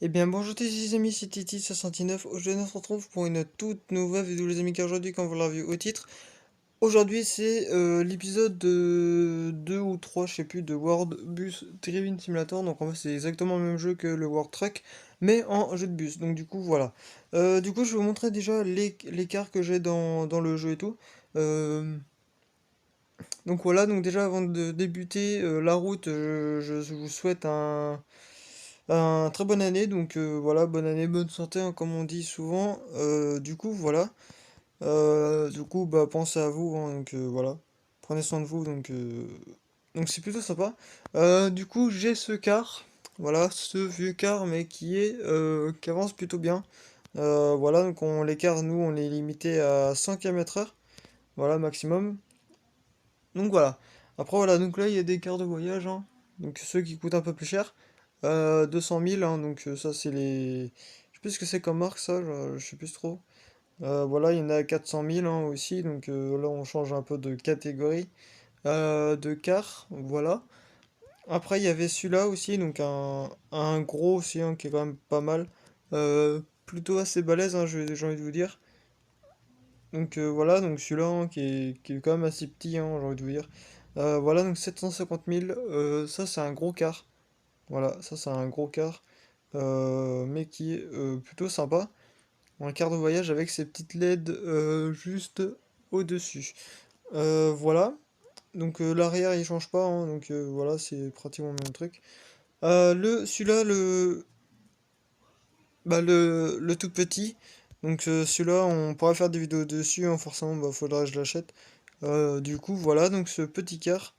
Eh bien bonjour tous les amis, c'est Titi69. Aujourd'hui on se retrouve pour une toute nouvelle vidéo les amis, car aujourd'hui comme vous l'avez vu au titre, aujourd'hui c'est l'épisode de 2 ou 3 je sais plus, de World Bus Driving Simulator. Donc en fait c'est exactement le même jeu que le World Truck, mais en jeu de bus. Donc du coup voilà. Du coup je vais vous montrer déjà l'écart que j'ai dans le jeu et tout. Euh, donc voilà, donc déjà avant de débuter la route, je vous souhaite un très bonne année, donc voilà, bonne année, bonne santé, hein, comme on dit souvent. Du coup, voilà. Du coup, bah, pensez à vous, hein, donc voilà. Prenez soin de vous, donc c'est plutôt sympa. Du coup, j'ai ce car, voilà, ce vieux car, mais qui avance plutôt bien. Voilà, donc les cars, nous, on les limitait à 100 km/h, voilà, maximum. Donc voilà. Après, voilà, donc là, il y a des cars de voyage, hein, donc ceux qui coûtent un peu plus cher. 200 000, hein, donc ça c'est les... Je sais plus ce que c'est comme marque ça, je sais plus trop. Voilà, il y en a à 400 000 hein, aussi, donc là on change un peu de catégorie de car, voilà. Après il y avait celui-là aussi, donc un gros aussi, hein, qui est quand même pas mal. Plutôt assez balèze, hein, j'ai envie de vous dire. Donc voilà, donc celui-là hein, qui est quand même assez petit, hein, j'ai envie de vous dire. Voilà, donc 750 000, ça c'est un gros car. Voilà, ça c'est un gros car. Mais qui est plutôt sympa. Un quart de voyage avec ses petites LED juste au-dessus. Voilà, donc l'arrière il change pas, hein, donc voilà, c'est pratiquement le même truc. Celui-là, le tout petit, donc celui-là on pourra faire des vidéos dessus, hein, forcément, bah, faudra que je l'achète. Du coup, voilà, donc ce petit car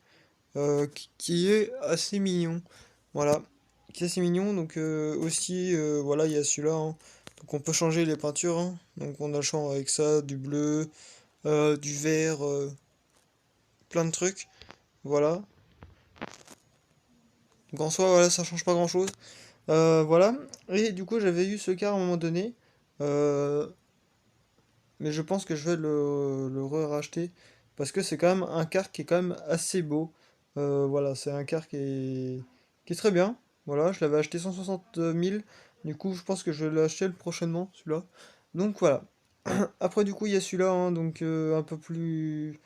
qui est assez mignon. Voilà, qui est assez mignon. Donc aussi, voilà, il y a celui-là, hein. Donc on peut changer les peintures, hein. Donc on a le champ avec ça, du bleu, du vert, plein de trucs. Voilà. Donc en soi, voilà, ça change pas grand-chose. Voilà. Et du coup, j'avais eu ce car à un moment donné. euh, mais je pense que je vais le re-racheter. Parce que c'est quand même un car qui est quand même assez beau. Voilà, c'est un car qui est très bien. Voilà, je l'avais acheté 160 000. Du coup, je pense que je vais l'acheter prochainement, celui-là. Donc voilà. Après, du coup, il y a celui-là, hein, donc un peu plus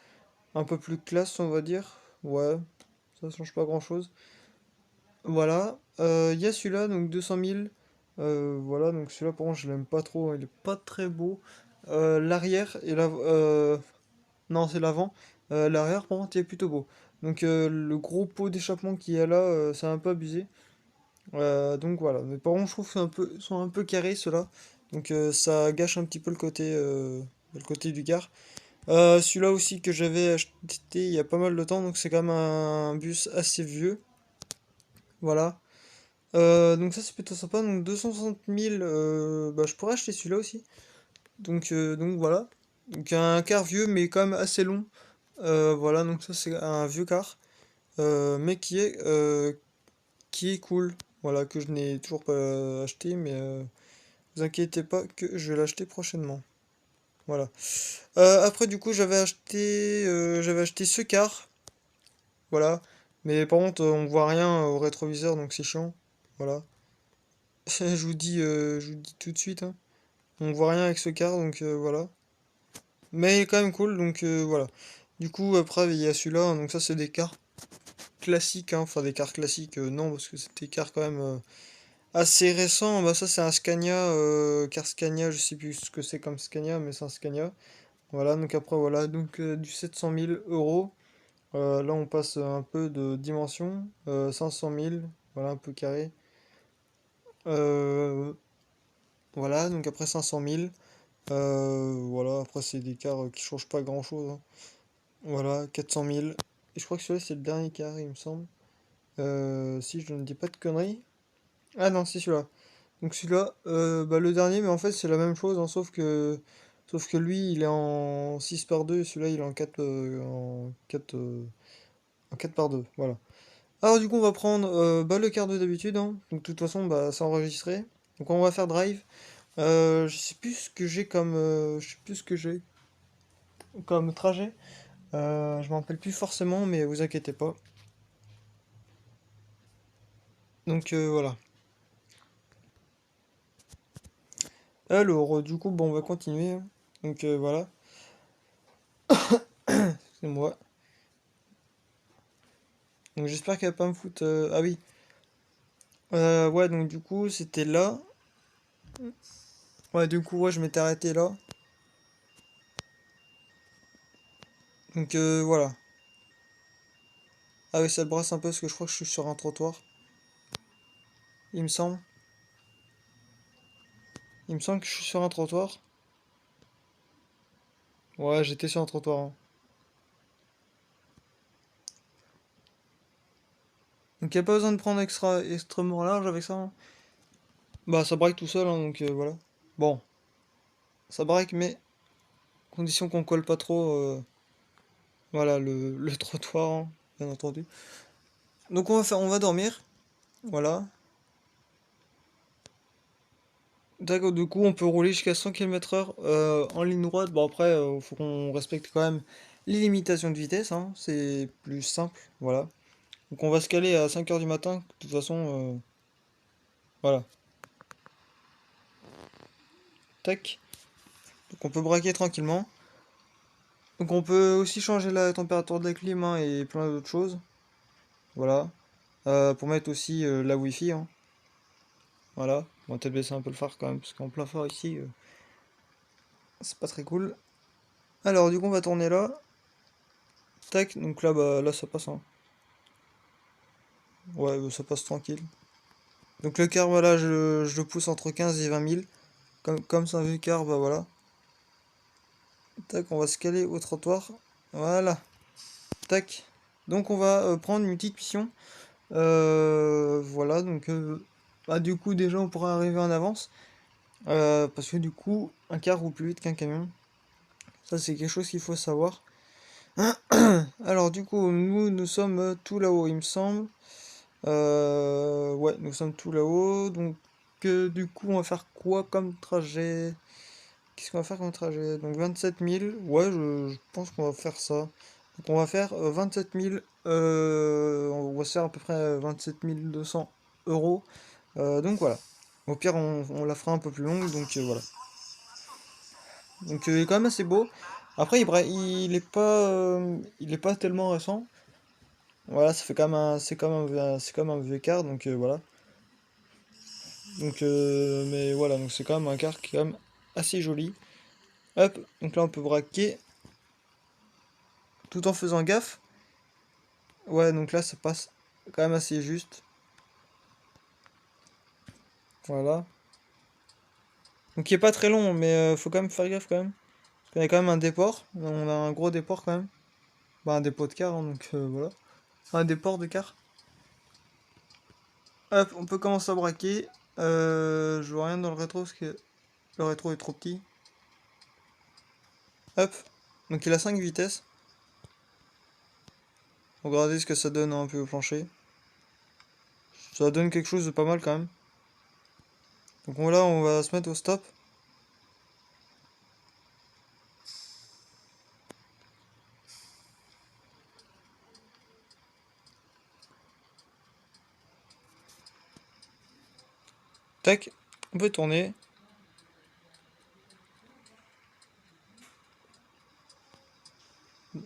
classe, on va dire. Ouais, ça change pas grand-chose. Voilà. Il y a celui-là, donc 200 000. Voilà, donc celui-là, pour moi, je l'aime pas trop, hein, il est pas très beau. L'arrière et non, c'est l'avant. L'arrière, par contre, il est plutôt beau. Donc le gros pot d'échappement qu'il y a là, c'est un peu abusé. Donc voilà. Mais par contre, je trouve que sont un peu carrés ceux-là. Donc ça gâche un petit peu le côté du car. Celui-là aussi que j'avais acheté il y a pas mal de temps, donc c'est quand même un bus assez vieux. Voilà. Donc ça c'est plutôt sympa. Donc 260 000, bah, je pourrais acheter celui-là aussi. Donc voilà. Donc un car vieux mais quand même assez long. Voilà, donc ça c'est un vieux car, mais qui est cool. Voilà, que je n'ai toujours pas acheté, mais vous inquiétez pas que je vais l'acheter prochainement. Voilà. Après du coup j'avais acheté ce car. Voilà. Mais par contre on voit rien au rétroviseur donc c'est chiant. Voilà. Je vous dis tout de suite, hein. On voit rien avec ce car donc voilà. Mais il est quand même cool donc voilà. Du coup après il y a celui-là, hein, donc ça c'est des cars classiques, hein. Enfin des cars classiques, non parce que c'est des cars quand même assez récents. Bah ça c'est un Scania, car Scania, je sais plus ce que c'est comme Scania mais c'est un Scania. Voilà donc après voilà donc du 700 000 euros. Là on passe un peu de dimension, 500 000, voilà un peu carré. Euh, voilà donc après 500 000. Voilà, après c'est des quarts qui changent pas grand-chose, hein. Voilà, 400 000. Et je crois que celui-là c'est le dernier quart, il me semble. Si je ne dis pas de conneries. Ah non, c'est celui-là. Donc celui-là, bah, le dernier, mais en fait c'est la même chose, hein, sauf que lui il est en 6 par 2 et celui-là il est en 4 par 2. Voilà. Alors du coup on va prendre bah, le quart de d'habitude, hein. Donc de toute façon bah, c'est enregistré. Donc on va faire drive. Je sais plus ce que j'ai je sais plus ce que j'ai comme trajet. Je m'en rappelle plus forcément, mais vous inquiétez pas. Donc voilà. Alors, du coup, bon, on va continuer, hein. Donc, voilà. C'est moi. Donc, j'espère qu'elle va pas me foutre. Ah oui. Ouais, donc, du coup, c'était là. Ouais, du coup, ouais, je m'étais arrêté là. Donc, voilà. Ah oui, ça le brasse un peu parce que je crois que je suis sur un trottoir. Il me semble. Il me semble que je suis sur un trottoir. Ouais, j'étais sur un trottoir, hein. Donc, y a pas besoin de prendre extrêmement large avec ça, hein. Bah, ça braque tout seul, hein, donc voilà. Bon, ça braque, mais condition qu'on colle pas trop. Voilà, le trottoir, hein, bien entendu. Donc, on va dormir. Voilà. D'accord, du coup, on peut rouler jusqu'à 100 km/h en ligne droite. Bon, après, faut qu'on respecte quand même les limitations de vitesse, hein. C'est plus simple, voilà. Donc, on va se caler à 5 heures du matin. De toute façon, voilà. Tac. Donc, on peut braquer tranquillement. Donc, on peut aussi changer la température de la clim, hein, et plein d'autres choses. Voilà. Pour mettre aussi la Wi-Fi, hein. Voilà. On va peut-être baisser un peu le phare quand même, parce qu'en plein phare ici, c'est pas très cool. Alors, du coup, on va tourner là. Tac. Donc là, bah, là, ça passe, hein. Ouais, bah, ça passe tranquille. Donc le car, voilà, je le pousse entre 15 et 20 000. Comme c'est un vieux car, bah voilà. Tac, on va se caler au trottoir. Voilà. Tac. Donc on va prendre une petite mission. Voilà, donc bah, du coup déjà on pourra arriver en avance. Parce que du coup, un car roule plus vite qu'un camion. Ça c'est quelque chose qu'il faut savoir. Alors du coup, nous sommes tout là-haut, il me semble. Ouais, nous sommes tout là-haut. Donc du coup, on va faire quoi comme trajet? Qu'est-ce qu'on va faire comme trajet? Donc 27 000. Ouais, je pense qu'on va faire ça. Donc on va faire 27 000. On va se faire à peu près 27 200 euros. Donc voilà. Au pire, on la fera un peu plus longue. Donc voilà. Donc il est quand même assez beau. Après, il est pas tellement récent. Voilà, ça fait quand même c'est comme un vieux car. Donc voilà. Donc, mais voilà, donc c'est quand même un car qui est quand même assez joli. Hop, donc là on peut braquer tout en faisant gaffe. Ouais, donc là ça passe quand même assez juste. Voilà. Donc il est pas très long, mais faut quand même faire gaffe quand même. Parce qu'on a quand même un déport. On a un gros déport quand même. Bah, un dépôt de car, hein, donc voilà. Un déport de car. Hop, on peut commencer à braquer. Je vois rien dans le rétro parce que le rétro est trop petit. Hop. Donc il a 5 vitesses. Regardez ce que ça donne un peu au plancher. Ça donne quelque chose de pas mal quand même. Donc là, on va se mettre au stop. Tac, on peut tourner.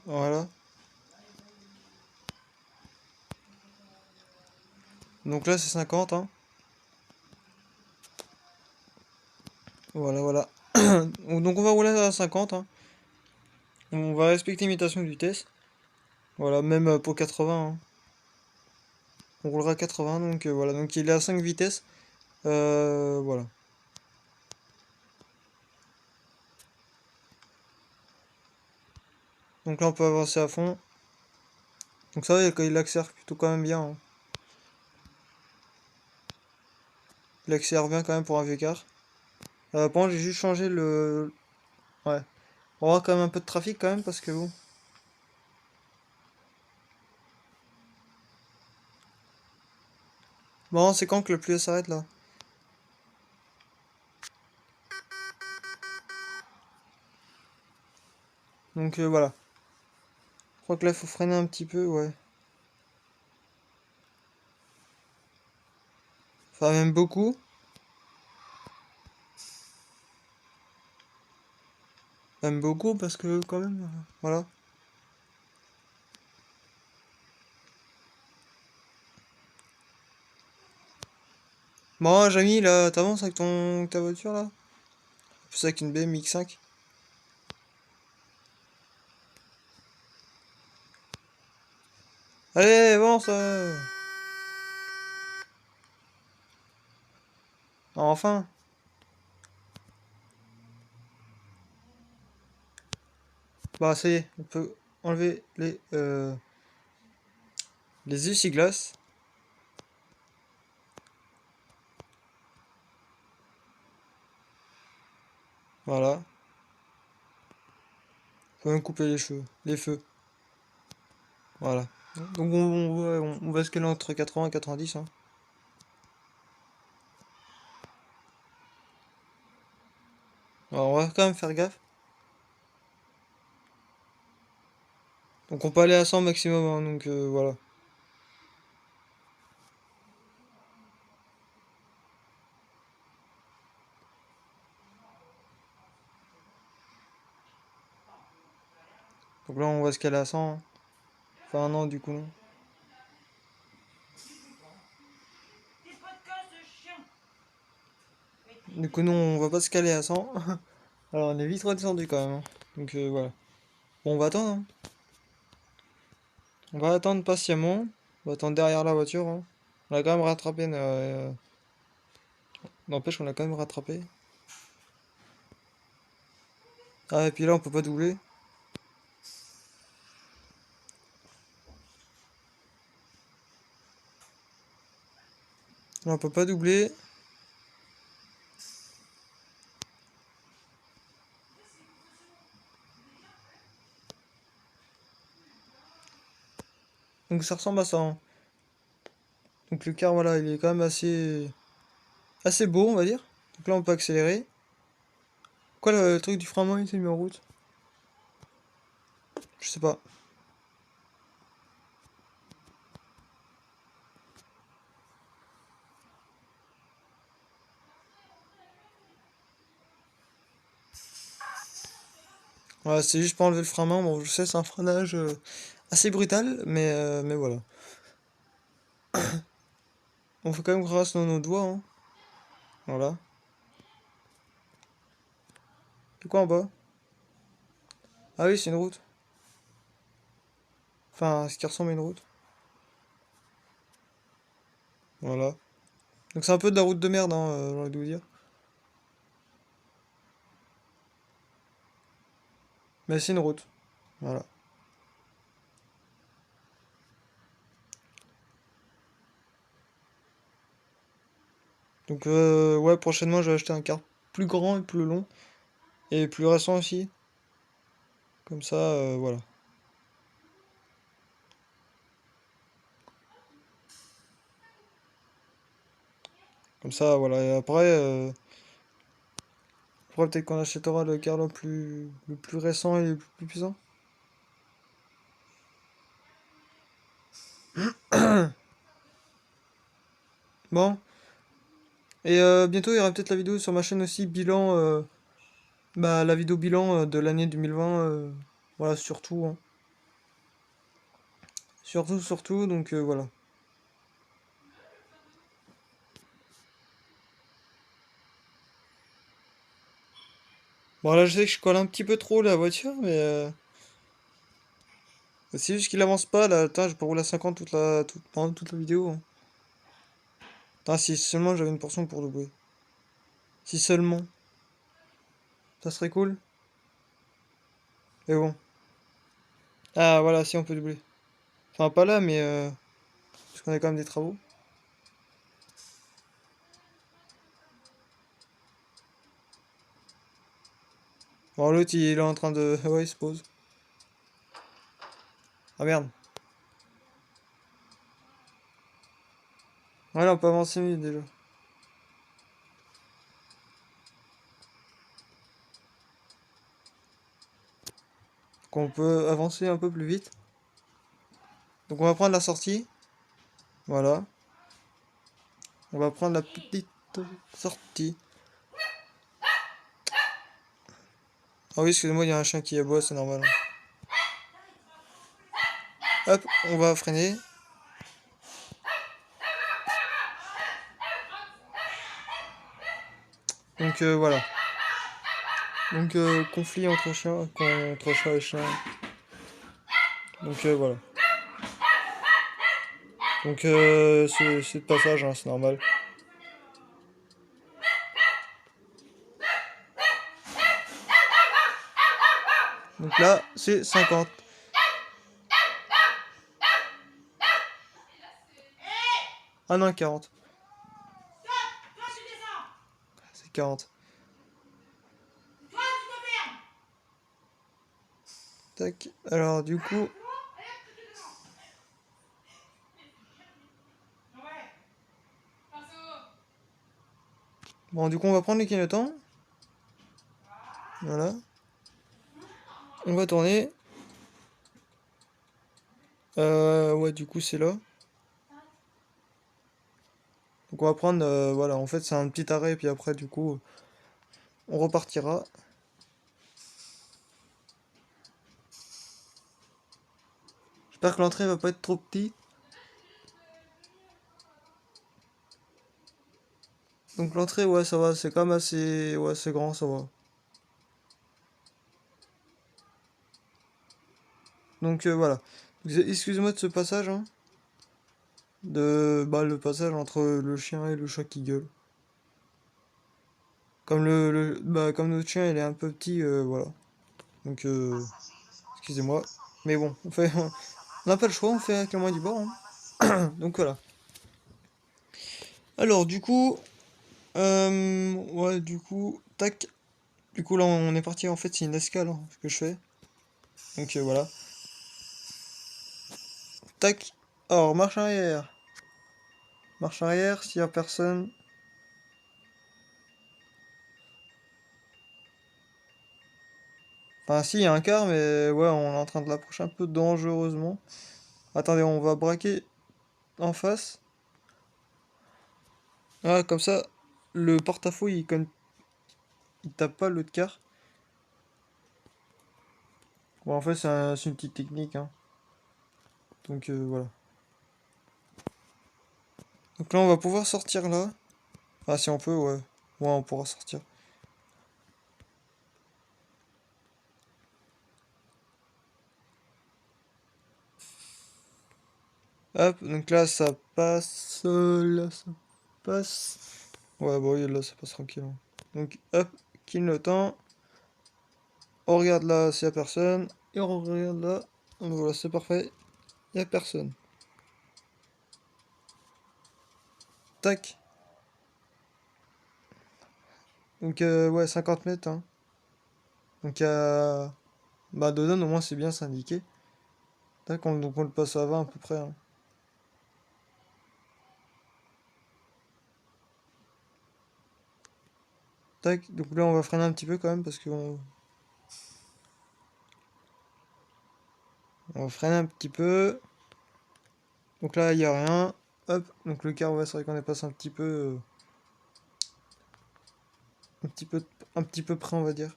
Voilà. Donc là, c'est 50, hein. Voilà, voilà. Donc on va rouler à 50, hein. On va respecter l'imitation de vitesse. Voilà, même pour 80, hein. On roulera à 80, donc voilà. Donc il est à 5 vitesses. Voilà. Donc là, on peut avancer à fond. Donc ça va, il accélère plutôt quand même bien, hein. Il accélère bien quand même pour un vieux car. Par contre, j'ai juste changé le... Ouais. On va avoir quand même un peu de trafic quand même, parce que bon... Bon, c'est quand que le pluie s'arrête là? Donc voilà. Je crois que là, il faut freiner un petit peu, ouais. Enfin, même beaucoup. Quand même beaucoup parce que quand même, voilà. Bon, Jamy, là, t'avances avec ta voiture là? C'est ça avec une BM X5. Allez, avance! Enfin! Bah, ça y est, on peut enlever les essuie-glaces. Voilà. On peut même couper les feux. Voilà. Donc on va scaler entre 80 et 90, hein. Alors on va quand même faire gaffe. Donc on peut aller à 100 maximum, hein, donc voilà. Donc là on va scaler à 100, hein. Enfin non, du coup non. Du coup non, on va pas scaler à 100. Alors on est vite redescendu quand même, hein. Donc voilà. Bon, on va attendre, hein. On va attendre patiemment. On va attendre derrière la voiture, hein. On a quand même rattrapé. N'empêche qu'on a quand même rattrapé. Ah, et puis là, on peut pas doubler. Là, on peut pas doubler. Donc ça ressemble à ça, hein. Donc le car, voilà, il est quand même assez beau, on va dire. Donc là, on peut accélérer. Quoi, le truc du frein à main, il s'est mis en route? Je sais pas. Voilà, c'est juste pour enlever le frein à main. Bon, je sais, c'est un freinage assez brutal, mais voilà. On fait quand même grâce dans nos doigts, hein. Voilà. C'est quoi en bas? Ah oui, c'est une route. Enfin, ce qui ressemble à une route. Voilà. Donc c'est un peu de la route de merde, hein, j'ai envie de vous dire. Mais c'est une route. Voilà. Donc ouais, prochainement, je vais acheter un car plus grand et plus long. Et plus récent aussi. Comme ça, voilà. Comme ça, voilà. Et après peut-être qu'on achètera le car le plus récent et le plus puissant. Bon. Et bientôt, il y aura peut-être la vidéo sur ma chaîne aussi, bilan, bah, la vidéo bilan de l'année 2020. Voilà, surtout, hein. Surtout, donc voilà. Bon, là, je sais que je colle un petit peu trop la voiture, mais c'est juste qu'il avance pas, là. Attends, je peux rouler à 50 pendant toute la vidéo, hein. Attends, si seulement j'avais une portion pour doubler. Si seulement. Ça serait cool. Mais bon. Ah, voilà, si on peut doubler. Enfin, pas là, mais parce qu'on a quand même des travaux. Bon, l'autre, il est en train de... Ouais, il se pose. Ah, merde. Ouais, là, on peut avancer mieux, déjà. Donc, on peut avancer un peu plus vite. Donc, on va prendre la sortie. Voilà. On va prendre la petite sortie. Ah oui, excusez-moi, il y a un chien qui aboie, c'est normal. Hop, on va freiner. Donc voilà. Donc conflit entre chiens, contre chat et chien. Donc voilà. Donc c'est de passage, hein, c'est normal. Donc là, c'est 50. Ah non, 40. C'est 40. Tac. Alors du coup... Bon, du coup, on va prendre les clignotants. Voilà. On va tourner. Ouais, du coup, c'est là. Donc on va prendre... voilà, en fait, c'est un petit arrêt, puis après, du coup, on repartira. J'espère que l'entrée va pas être trop petite. Donc l'entrée, ouais, ça va, c'est quand même assez... Ouais, c'est grand, ça va. Donc voilà. Excusez-moi de ce passage, hein. Bah, le passage entre le chien et le chat qui gueule. Comme bah, comme notre chien, il est un peu petit, voilà. Donc, excusez-moi. Mais bon, on n'a pas le choix, on fait avec le moins du bord, hein. Donc voilà. Alors, du coup, ouais, du coup, tac. Du coup, là, on est parti, en fait, c'est une escale, hein, ce que je fais. Donc voilà. Tac. Alors, marche arrière. Marche arrière, s'il y a personne. Enfin, si, il y a un car, mais ouais, on est en train de l'approcher un peu dangereusement. Attendez, on va braquer en face. Ouais, comme ça, le porte-à-faux, il tape pas l'autre car. Bon, en fait, c'est une petite technique, hein. Donc, voilà. Donc là, on va pouvoir sortir là. Ah, si on peut, ouais. Ouais, on pourra sortir. Hop, donc là, ça passe. Là, ça passe. Ouais, bah oui, là, ça passe tranquille, hein. Donc, hop, clignotant. On regarde là s'il y a personne. Et on regarde là. Donc voilà, c'est parfait. Il y a personne. Tac. Donc, ouais, 50 mètres, hein. Donc, bah, dedans, au moins, c'est bien syndiqué. Tac, donc on le passe à 20 à peu près, hein. Tac, donc là, on va freiner un petit peu quand même parce qu'on on va freiner un petit peu. Donc là, il n'y a rien. Hop, donc le car, ouais, c'est vrai qu'on est passé un petit peu, un petit peu près, on va dire.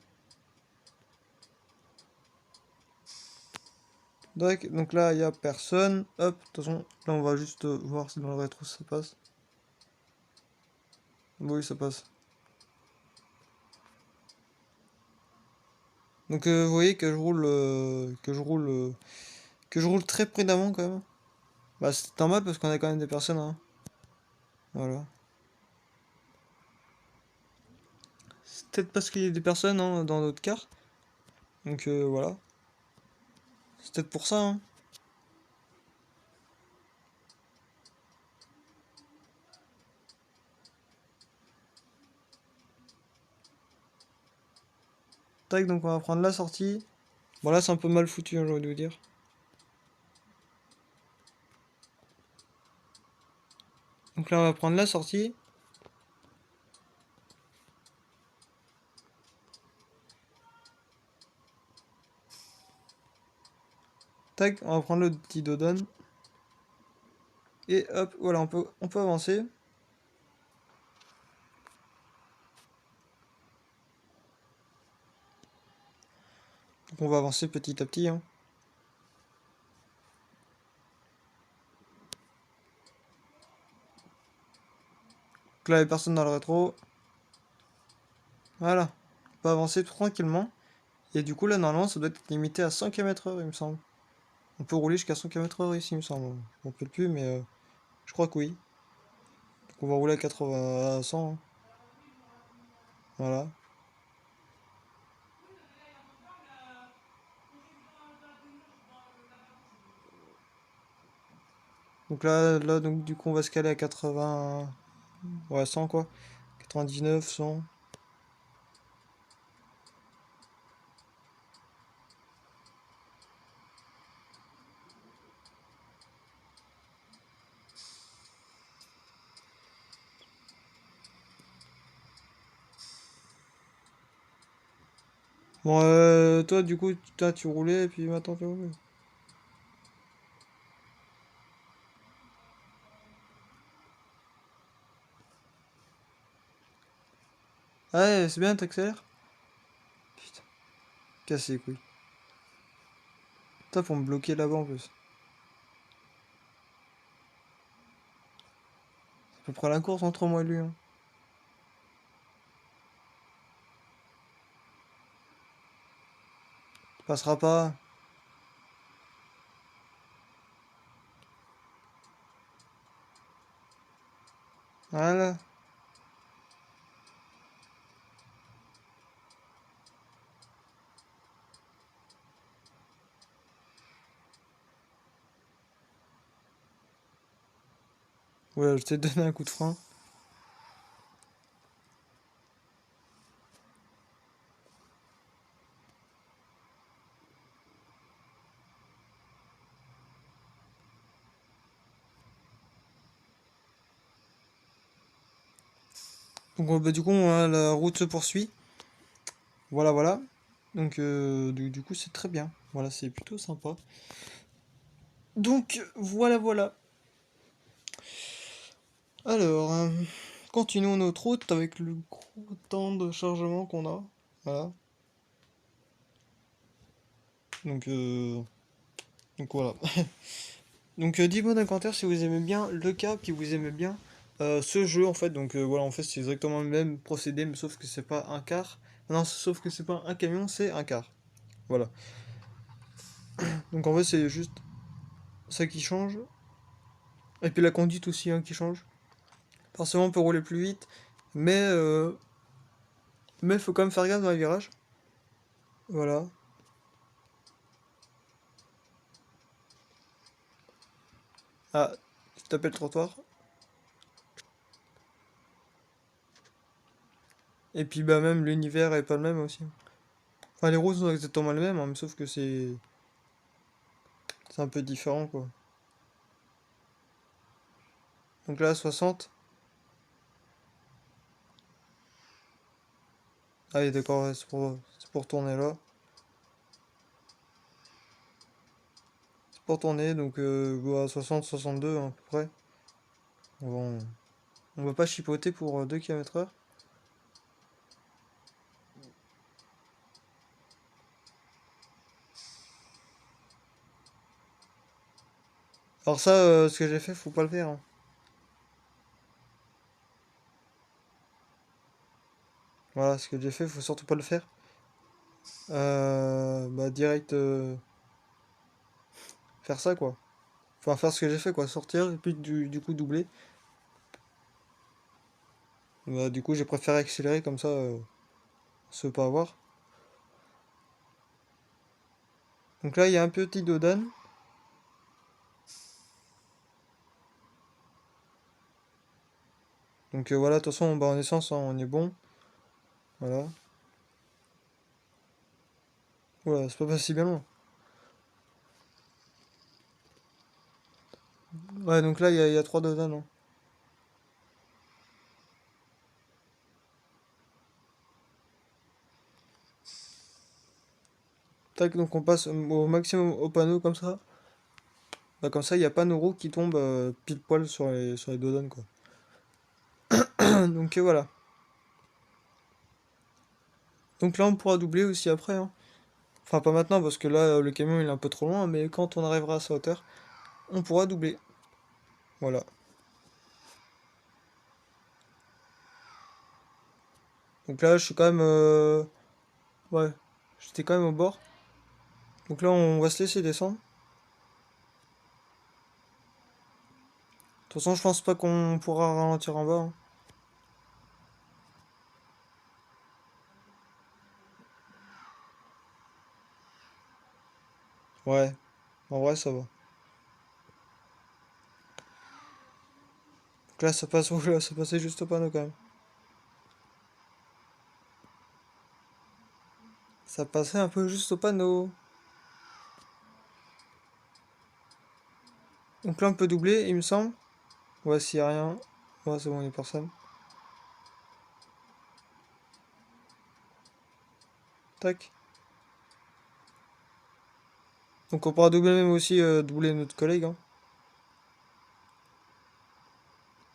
Donc là, il n'y a personne. Hop, attention, là, on va juste voir si dans le rétro ça passe. Oui, ça passe. Donc vous voyez que que je roule très prudemment quand même. Bah c'est normal parce qu'on a quand même des personnes, hein. Voilà. C'est peut-être parce qu'il y a des personnes, hein, dans notre car. Donc voilà. C'est peut-être pour ça, hein. Tac, donc on va prendre la sortie. Bon là c'est un peu mal foutu, hein, j'ai envie de vous dire. Donc là on va prendre la sortie. Tac, on va prendre le petit dodon. Et hop, voilà, on peut avancer. Donc on va avancer petit à petit, hein. Donc là, il y a personne dans le rétro. Voilà. On peut avancer tranquillement. Et du coup, là, normalement, ça doit être limité à 100 km/h, il me semble. On peut rouler jusqu'à 100 km/h ici, il me semble. Je m'en rappelle plus, mais je crois que oui. Donc on va rouler à 80, à 100, hein. Voilà. Donc là, donc du coup, on va se caler à 80. Ouais, 100 quoi. 99, 100. Bon, toi, du coup, tu roulais, et puis maintenant, tu roules. Ah ouais, c'est bien, t'accélères? Putain, cassé les couilles. Putain, faut me bloquer là-bas en plus. C'est à peu près la course entre moi et lui, hein. Passera pas. Voilà. Ouais, je t'ai donné un coup de frein. Donc, bah, du coup, la route se poursuit. Voilà, voilà. Donc, du coup, c'est très bien. Voilà, c'est plutôt sympa. Donc, voilà, voilà. Alors, continuons notre route avec le gros temps de chargement qu'on a. Voilà. Donc, voilà. Donc, dis-moi dans les commentaires si vous aimez bien le cas, puis vous aimez bien ce jeu en fait. Donc, voilà, en fait, c'est exactement le même procédé, mais sauf que c'est pas un car. Non, sauf que c'est pas un camion, c'est un car. Voilà. Donc, en fait, c'est juste ça qui change. Et puis la conduite aussi hein, qui change. Forcément, on peut rouler plus vite, mais faut quand même faire gaffe dans les virages. Voilà. Ah, tu tapais le trottoir. Et puis bah même l'univers est pas le même aussi. Enfin les routes sont exactement les mêmes, hein, mais sauf que c'est un peu différent quoi. Donc là 60. Ah oui d'accord, ouais, c'est pour tourner là. C'est pour tourner donc bah, 60, 62 hein, à peu près. On, on va pas chipoter pour 2 km/h. Alors ça, ce que j'ai fait, faut pas le faire, hein. Voilà, ce que j'ai fait, faut surtout pas le faire. Bah direct faire ça quoi. Enfin faire ce que j'ai fait quoi, sortir et puis du coup doubler. Bah, du coup j'ai préféré accélérer comme ça, se pas avoir. Donc là il y a un petit dodan. Donc voilà, de toute façon bah, en essence hein, on est bon. Voilà. Voilà, c'est pas passé bien loin. Ouais donc là il y a 3 dodan, hein. Tac, donc on passe au maximum au panneau comme ça. Bah, comme ça il n'y a pas nos roues qui tombent pile poil sur les dodan quoi. Donc voilà. Donc là on pourra doubler aussi après, hein. Enfin, pas maintenant, parce que là, le camion il est un peu trop loin, mais quand on arrivera à sa hauteur, on pourra doubler. Voilà. Donc là, je suis quand même... Ouais, j'étais quand même au bord. Donc là, on va se laisser descendre. De toute façon, je pense pas qu'on pourra ralentir en bas, hein. Ouais, en vrai, ça va. Donc là, ça passe, oula, ça passait juste au panneau quand même. Ça passait un peu juste au panneau. Donc là, on peut doubler, il me semble. Ouais, s'il y a rien. Ouais, c'est bon, il y a personne. Tac. Donc on pourra doubler même aussi, doubler notre collègue, hein.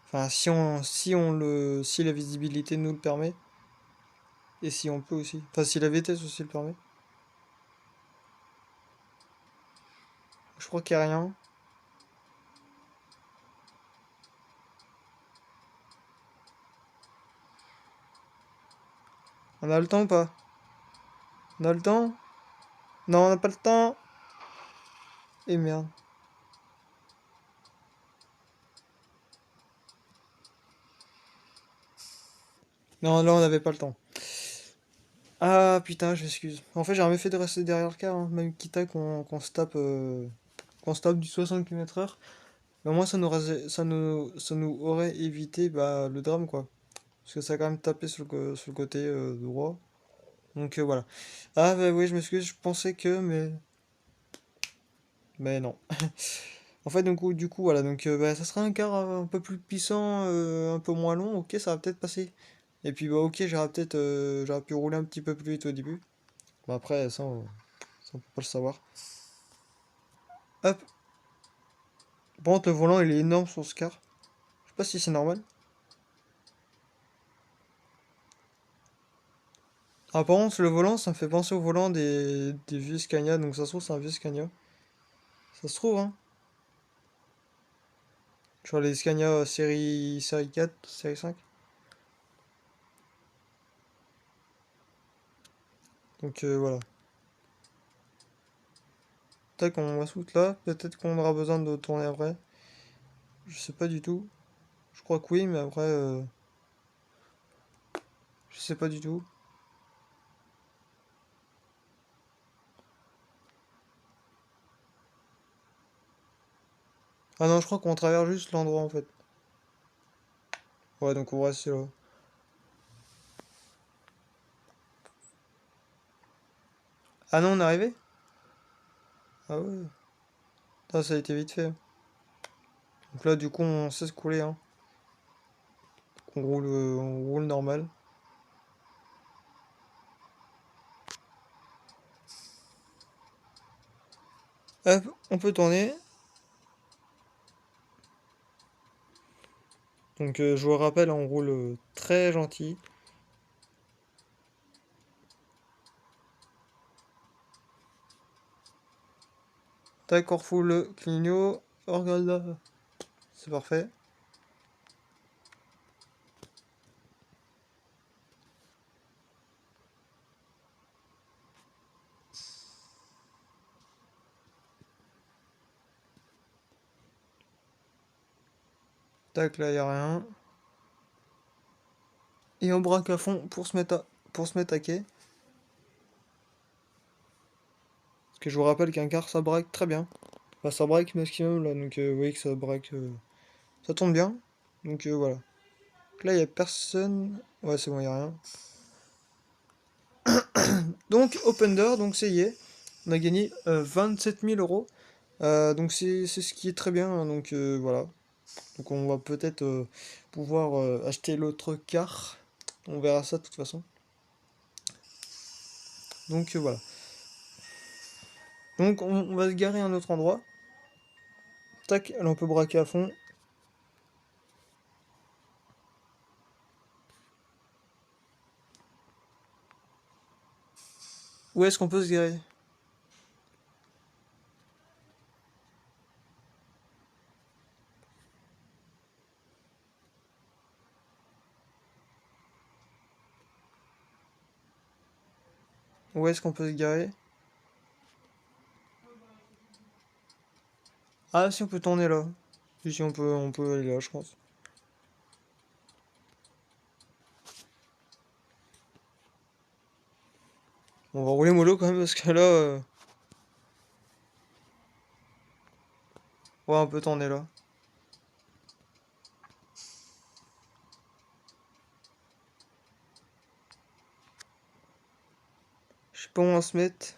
Enfin, si la visibilité nous le permet. Et si on peut aussi. Enfin, si la vitesse aussi le permet. Je crois qu'il n'y a rien. On a le temps ou pas? On a le temps? Non, on n'a pas le temps. Et merde. Non, là, on n'avait pas le temps. Ah putain, je m'excuse. En fait, j'ai jamais fait de rester derrière le car, hein. Même quitte à qu'on se tape du 60 km/h. Mais au moins, ça nous aurait évité bah, le drame, quoi. Parce que ça a quand même tapé sur le côté droit. Donc voilà. Ah bah oui, je m'excuse, je pensais que, mais non. En fait, donc, du coup, voilà. Donc bah, ça sera un car un peu plus puissant, un peu moins long. Ok, ça va peut-être passer. Et puis bah ok, j'aurais pu rouler un petit peu plus vite au début. Bah après, ça on peut pas le savoir. Hop. Bon, le volant il est énorme sur ce car. Je sais pas si c'est normal. Ah, par contre, le volant, ça me fait penser au volant des vieux Scania. Donc ça se trouve, c'est un vieux Scania. Ça se trouve, hein. Genre les Scania série 4, série 5. Donc voilà. Tac, on va se foutre là. Peut-être qu'on aura besoin de tourner après. Je sais pas du tout. Je crois que oui, mais après, je sais pas du tout. Ah non, je crois qu'on traverse juste l'endroit en fait. Ouais, donc on va rester là. Ah non, on est arrivé? Ah ouais. Ah, ça a été vite fait. Donc là, du coup, on sait se couler, hein. On roule normal. Hop, on peut tourner. Donc je vous rappelle, on roule très gentil. Tac, on refoule le clignot. Oh, regarde là. C'est parfait. Tac, là, y a rien. Et on braque à fond pour se mettre à quai. Parce que je vous rappelle qu'un car, ça braque très bien. Enfin, ça braque maximum là, donc vous voyez que ça braque. Ça tombe bien. Donc voilà. Donc là, il y a personne. Ouais, c'est bon, il y a rien. Donc, open door, donc c'est y est. On a gagné 27 000 euros. Donc c'est ce qui est très bien, hein. Donc voilà. Donc on va peut-être pouvoir acheter l'autre car. On verra ça de toute façon. Donc voilà. Donc on va se garer à un autre endroit. Tac, là on peut braquer à fond. Où est-ce qu'on peut se garer? Où est-ce qu'on peut se garer? Ah si, on peut tourner là. Si, on peut aller là, je pense. On va rouler mollo quand même parce que là... Ouais, on peut tourner là. Je sais pas où on va se mettre.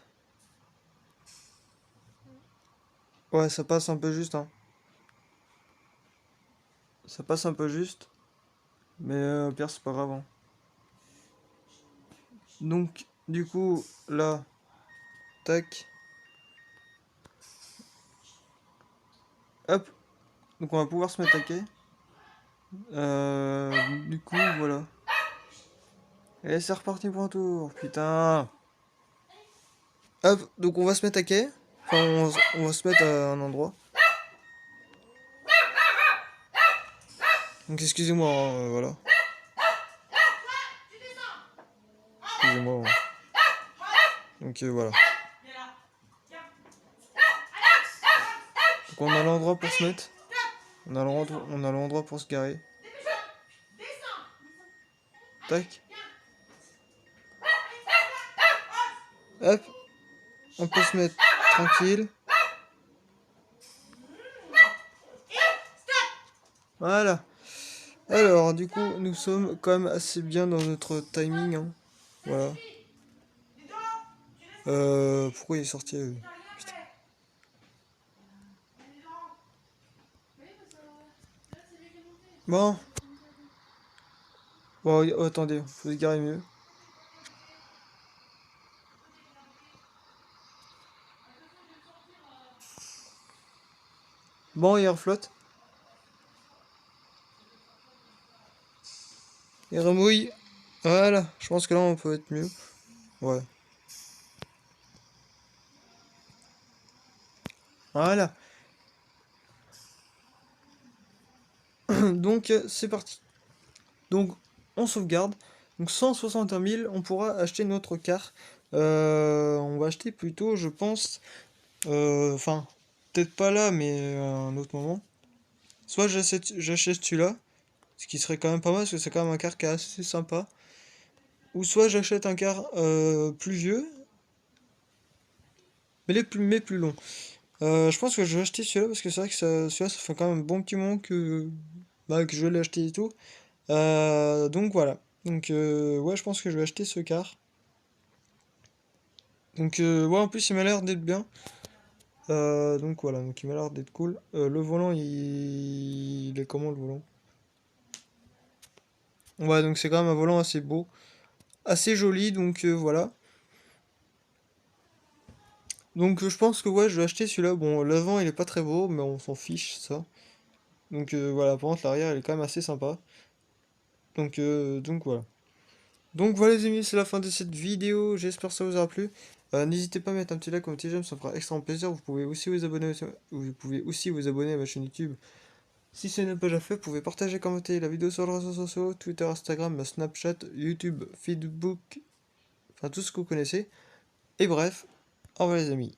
Ouais, ça passe un peu juste, hein. Ça passe un peu juste. Mais au pire, c'est pas grave, hein. Donc, du coup, là, tac, hop. Donc, on va pouvoir se mettre à quai. Du coup, voilà. Et c'est reparti pour un tour, putain. Hop, donc on va se mettre à quai. Enfin, on va se mettre à un endroit. Donc, excusez-moi, hein, voilà. Excusez-moi, hein. Donc, voilà. Donc, on a l'endroit pour se mettre. On a l'endroit pour se garer. Tac. Hop, on peut se mettre tranquille. Voilà. Alors, du coup, nous sommes quand même assez bien dans notre timing, hein. Voilà. Pourquoi il est sorti putain. Bon. Bon, attendez, faut se garer mieux. Bon, il reflotte. Il remouille. Voilà. Je pense que là, on peut être mieux. Ouais. Voilà. Donc, c'est parti. Donc, on sauvegarde. Donc, 161 000, on pourra acheter notre car. On va acheter plutôt, je pense. Enfin, peut-être pas là, mais à un autre moment. Soit j'achète celui-là, ce qui serait quand même pas mal, parce que c'est quand même un car qui est assez sympa. Ou soit j'achète un car plus vieux, mais plus long. Je pense que je vais acheter celui-là, parce que c'est vrai que celui-là, ça fait quand même un bon petit moment que je l'ai acheté et tout. Donc voilà. Donc ouais, je pense que je vais acheter ce car. Donc ouais, en plus il m'a l'air d'être bien. Donc voilà, donc il m'a l'air d'être cool. Le volant, il est comment le volant? Ouais, donc c'est quand même un volant assez beau, assez joli, donc voilà. Donc je pense que ouais, je vais acheter celui-là. Bon, l'avant il est pas très beau, mais on s'en fiche ça. Donc voilà, par contre l'arrière il est quand même assez sympa. Donc voilà. Donc voilà les amis, c'est la fin de cette vidéo, j'espère que ça vous aura plu. N'hésitez pas à mettre un petit like, un petit j'aime, ça me fera extrêmement plaisir. Vous pouvez aussi vous abonner à ma chaîne YouTube. Si ce n'est pas déjà fait, vous pouvez partager, commenter la vidéo sur les réseaux sociaux, Twitter, Instagram, Snapchat, YouTube, Facebook, enfin tout ce que vous connaissez. Et bref, au revoir les amis.